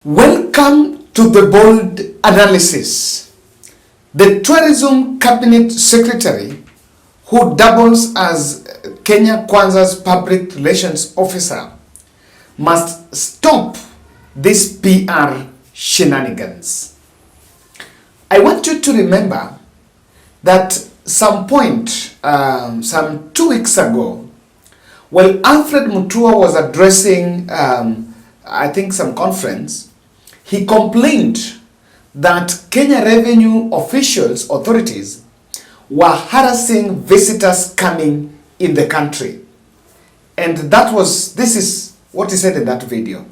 Welcome to the bold analysis. The Tourism Cabinet Secretary, who doubles as Kenya Kwanza's public relations officer, must stop this PR shenanigans. I want you to remember that some 2 weeks ago, while Alfred Mutua was addressing I think some conference, he complained that Kenya revenue authorities were harassing visitors coming in the country. And this is what he said in that video.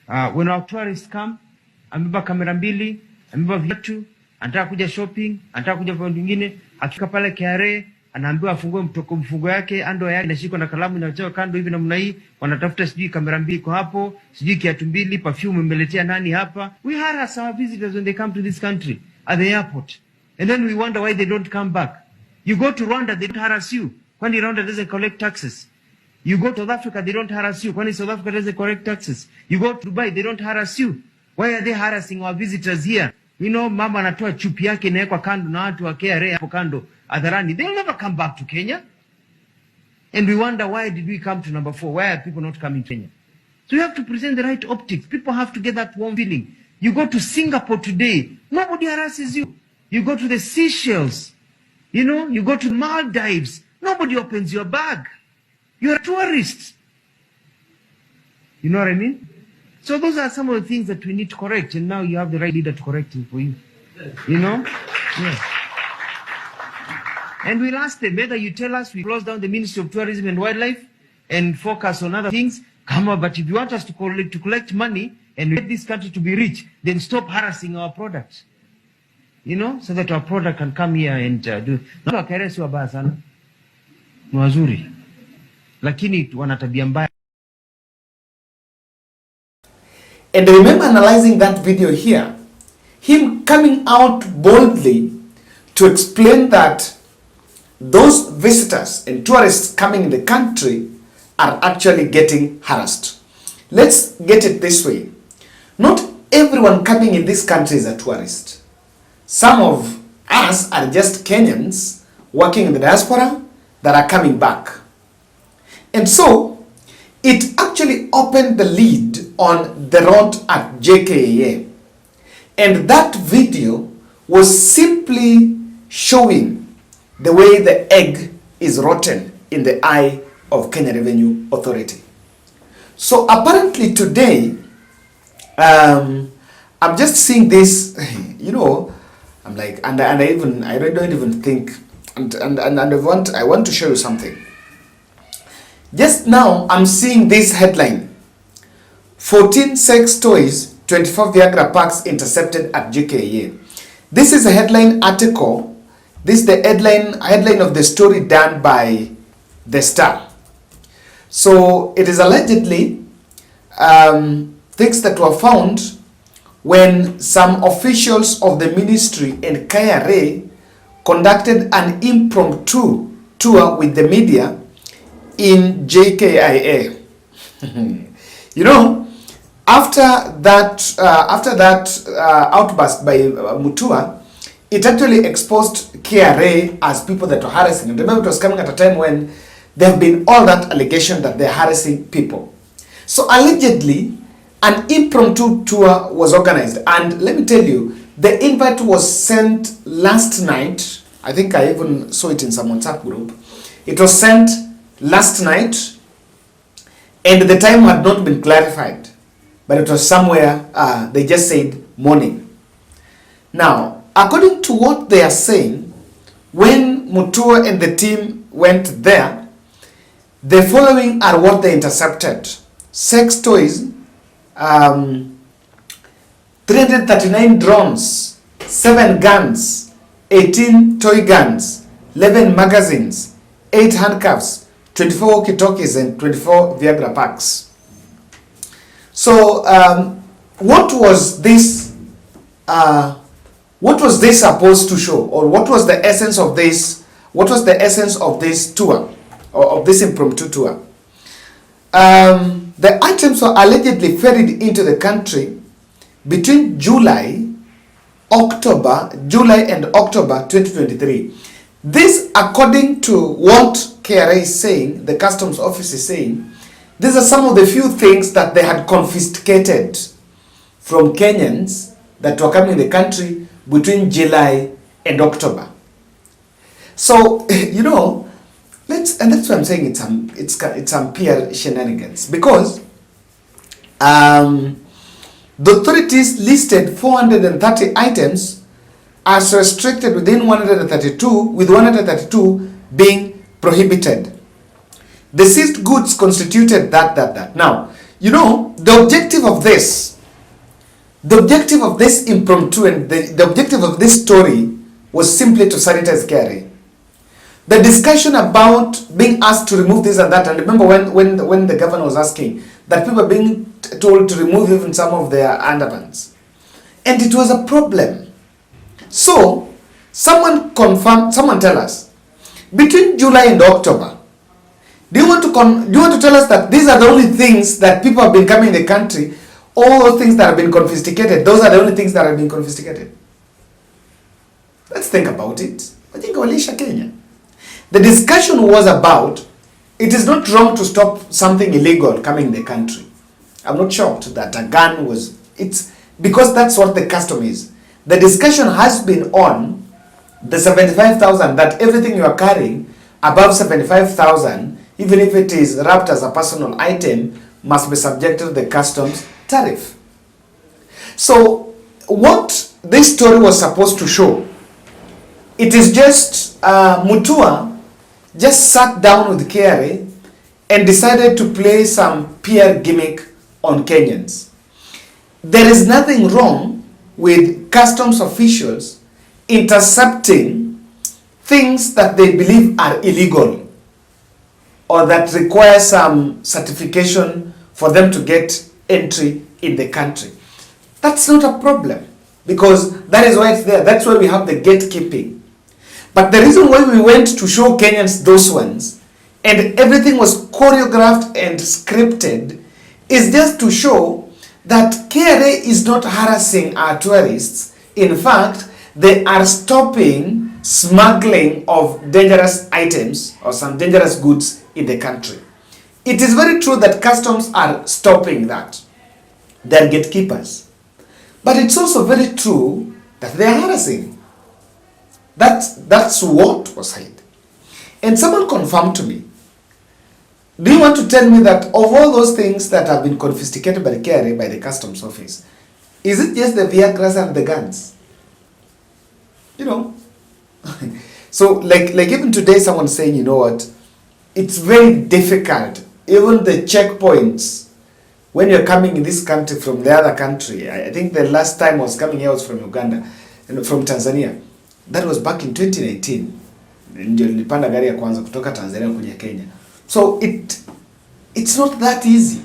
When our tourists come, amebeba kamera mbili, amebeba viatu, anataka kuja shopping, anataka kuja kwa wengine, akifika pale KRA, anaambiwa afungue mfuko yake, ando yake inashikwa na kalamu inachoka kando hivi namna hii, wanatafuta sijui kamera mbili kwa hapo, sijui kiatu mbili, perfume umeletea nani hapa. We harass our visitors when they come to this country at the airport. And then we wonder why they don't come back. You go to Rwanda, they don't harass you. Kwani Rwanda doesn't collect taxes. You go to South Africa, they don't harass you. Kwani South Africa doesn't collect taxes. You go to Dubai, they don't harass you. Why are they harassing our visitors here? You know, mama anatoa chupi yake inawekwa kando na watu wa KRA hapo kando adharani. They'll never come back to Kenya. And we wonder, why did we come to number 4? Why are people not coming to Kenya? So you have to present the right optics. People have to get that warm feeling. You go to Singapore today, nobody harasses you. You go to the Seychelles, you go to Maldives, nobody opens your bag. You're a tourist. You know what I mean? So those are some of the things that we need to correct, and now you have the right leader to correct it for you. Yeah. And we'll ask them, whether you tell us we close down the Ministry of Tourism and Wildlife and focus on other things, come on, but if you want us to collect money and get this country to be rich, then stop harassing our products. So that our product can come here and do. Na wakeresi wabaya sana. Ni wazuri. Lakini wana tabia mbaya. And I remember analyzing that video here, him coming out boldly to explain that those visitors and tourists coming in the country are actually getting harassed. Let's get it this way. Not everyone coming in this country is a tourist. Some of us are just Kenyans working in the diaspora that are coming back. And so, it actually opened the lead on the road at JKIA. And that video was simply showing the way the egg is rotten in the eye of Kenya Revenue Authority. So apparently today, I'm just seeing this, I'm like, and I don't even think, and I want to show you something. Just now, I'm seeing this headline: 14 sex toys, 24 Viagra packs intercepted at JKIA. This is a headline article. This is the headline of the story done by The Star. So it is allegedly things that were found when some officials of the ministry and KRA conducted an impromptu tour with the media in JKIA. After that outburst by Mutua, it actually exposed KRA as people that were harassing. And remember, it was coming at a time when there have been all that allegation that they're harassing people. So allegedly, an impromptu tour was organized. And let me tell you, the invite was sent last night. I think I even saw it in some WhatsApp group. It was sent last night, and the time had not been clarified, but it was somewhere, they just said morning. Now, according to what they are saying, when Mutua and the team went there, the following are what they intercepted: sex toys, 339 drones, 7 guns, 18 toy guns, 11 magazines, 8 handcuffs, 24 walkie-talkies, and 24 Viagra packs. So, what was this supposed to show, or what was the essence of this? What was the essence of this tour, or of this impromptu tour? The items were allegedly ferried into the country between July and October 2023. This, according to what KRA is saying, the Customs Office is saying, these are some of the few things that they had confiscated from Kenyans that were coming in the country between July and October. So, you know, and that's why I'm saying it's some PR shenanigans, because the authorities listed 430 items as restricted within 132, with 132 being prohibited. The seized goods constituted that. Now, you know, the objective of this impromptu and the objective of this story was simply to sanitize KRA. The discussion about being asked to remove this and that, and remember when the governor was asking that people are being told to remove even some of their underpants, and it was a problem. So someone tell us, between July and October, do you want to tell us that these are the only things that people have been coming in the country, all those things that have been confiscated, those are the only things that have been confiscated? Let's think about it. I think Walisha Kenya. The discussion was about, it is not wrong to stop something illegal coming in the country. I'm not shocked that a gun was, it's because that's what the custom is. The discussion has been on the 75,000, that everything you are carrying above 75,000, even if it is wrapped as a personal item, must be subjected to the customs tariff. So what this story was supposed to show, it is just Mutua just sat down with KRA and decided to play some PR gimmick on Kenyans. There is nothing wrong with customs officials intercepting things that they believe are illegal or that require some certification for them to get entry in the country. That's not a problem, because that is why it's there. That's why we have the gatekeeping. But the reason why we went to show Kenyans those ones, and everything was choreographed and scripted, is just to show that KRA is not harassing our tourists. In fact, they are stopping smuggling of dangerous items or some dangerous goods in the country. It is very true that customs are stopping that. They are gatekeepers. But it's also very true that they are harassing. That's what was said. And someone confirmed to me, do you want to tell me that of all those things that have been confiscated by the KRA, by the Customs Office, is it just the Viagras and the guns? You know. So like even today someone saying, you know what, it's very difficult, even the checkpoints, when you're coming in this country from the other country. I think the last time I was coming here was from Uganda, from Tanzania. That was back in 2019. Ndio nilipanda gari ya kwanza kutoka Tanzania kuja Kenya. So it's not that easy.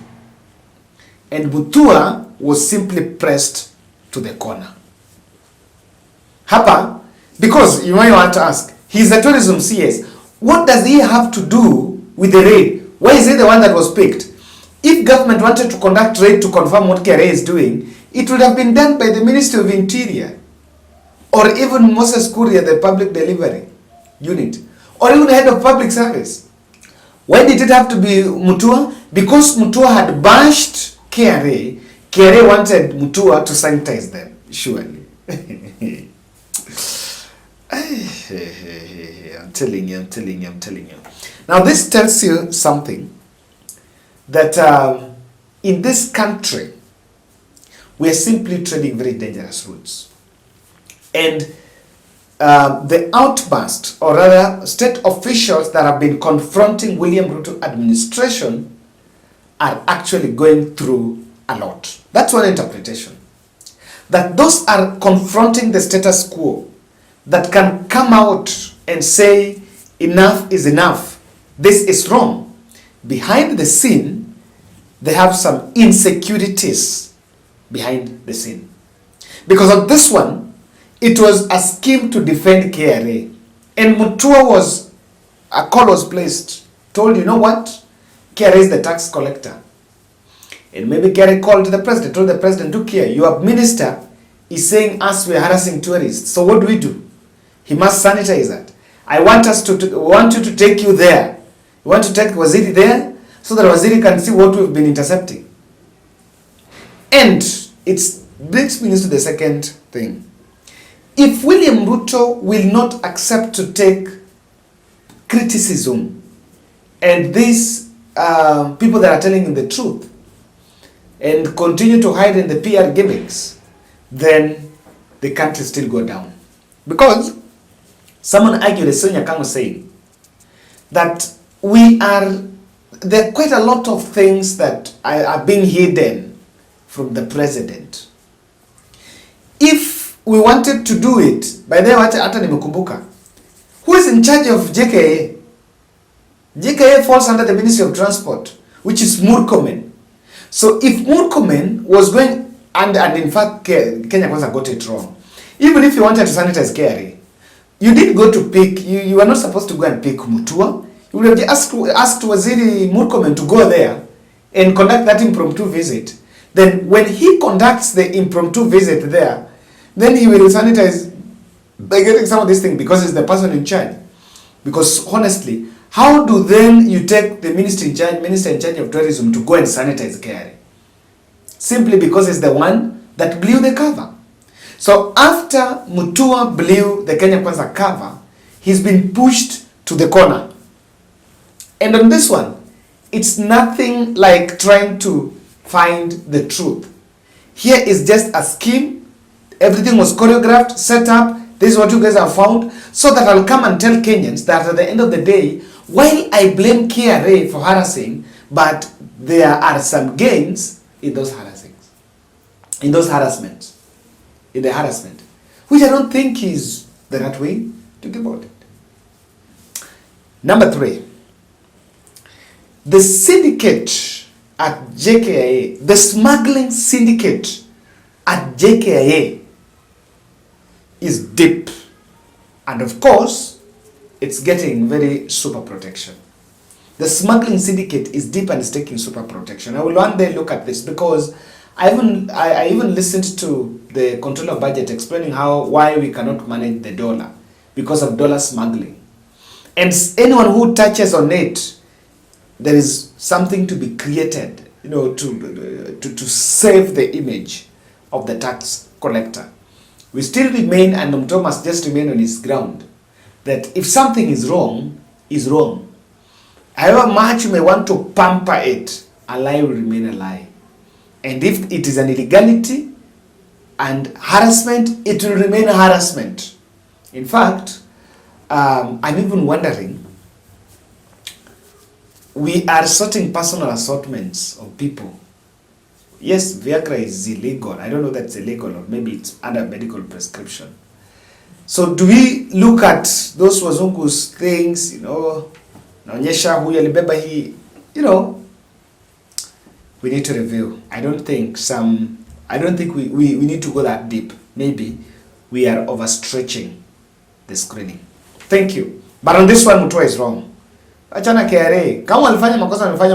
And Mutua was simply pressed to the corner. Hapa, because you might want to ask, he's a tourism CS. What does he have to do with the raid? Why is he the one that was picked? If government wanted to conduct raid to confirm what KRA is doing, it would have been done by the Ministry of Interior, or even Moses Kuria, the public delivery unit, or even head of public service. Why did it have to be Mutua? Because Mutua had bashed KRA. KRA wanted Mutua to sanitize them, surely. I'm telling you. Now this tells you something, that in this country, we are simply treading very dangerous routes. And the outburst, or rather state officials that have been confronting William Ruto administration, are actually going through a lot. That's one interpretation. That those are confronting the status quo, that can come out and say, enough is enough, this is wrong. Behind the scene, they have some insecurities behind the scene. Because of this one, it was a scheme to defend KRA. And Mutua a call was placed, told, you know what, KRA is the tax collector. And maybe KRA called the president, told the president, look here, your minister is saying us we are harassing tourists. So what do? He must sanitize that. I want you to take you there. We want to take Waziri there so that Waziri can see what we've been intercepting. And it brings me to the second thing. If William Ruto will not accept to take criticism and these people that are telling him the truth and continue to hide in the PR gimmicks, then the country still go down. Because someone argued, as Sonia Kang was saying, that there are quite a lot of things that are being hidden from the president. If we wanted to do it, by the way, hata nimekumbuka, who is in charge of JKIA? JKIA falls under the Ministry of Transport, which is Murkomen. So if Murkomen was going, and in fact, Kenya Kwanza got it wrong. Even if you wanted to sanitize KRA, you did go to pick, you were not supposed to go and pick Mutua. You would have asked Waziri Murkomen to go there and conduct that impromptu visit. Then when he conducts the impromptu visit there, then he will sanitize by getting some of these things because he's the person in charge. Because honestly, how do then you take the minister in charge of tourism to go and sanitize KRA? Simply because he's the one that blew the cover. So after Mutua blew the Kenya Kwanza cover, he's been pushed to the corner. And on this one, it's nothing like trying to find the truth. Here is just a scheme. Everything was choreographed, set up. This is what you guys have found. So that I'll come and tell Kenyans that at the end of the day, while I blame KRA for harassing, but there are some gains in those harassings, in the harassment, which I don't think is the right way to go about it. Number 3, the syndicate at JKIA, the smuggling syndicate at JKIA is deep. And of course, it's getting very super protection. The smuggling syndicate is deep and is taking super protection. I will one day look at this because I even listened to the controller of budget explaining why we cannot manage the dollar because of dollar smuggling. And anyone who touches on it, there is something to be created, to save the image of the tax collector. We still remain, and Mutua must just remain on his ground, that if something is wrong, is wrong. However much you may want to pamper it, a lie will remain a lie. And if it is an illegality and harassment, it will remain a harassment. In fact, I'm even wondering, we are sorting personal assortments of people. Yes, Viagra is illegal. I don't know that it's illegal, or maybe it's under medical prescription. So do we look at those wazungu's things, naonyesha huyu alibeba hii, we need to review. I don't think we need to go that deep. Maybe we are overstretching the screening. Thank you. But on this one, Mutua is wrong. Achana KRA. Kama walifanya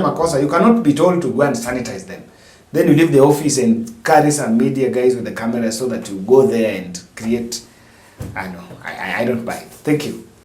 makosa, you cannot be told to go and sanitize them. Then you leave the office and carry some media guys with the camera so that you go there and create. I don't buy it. Thank you.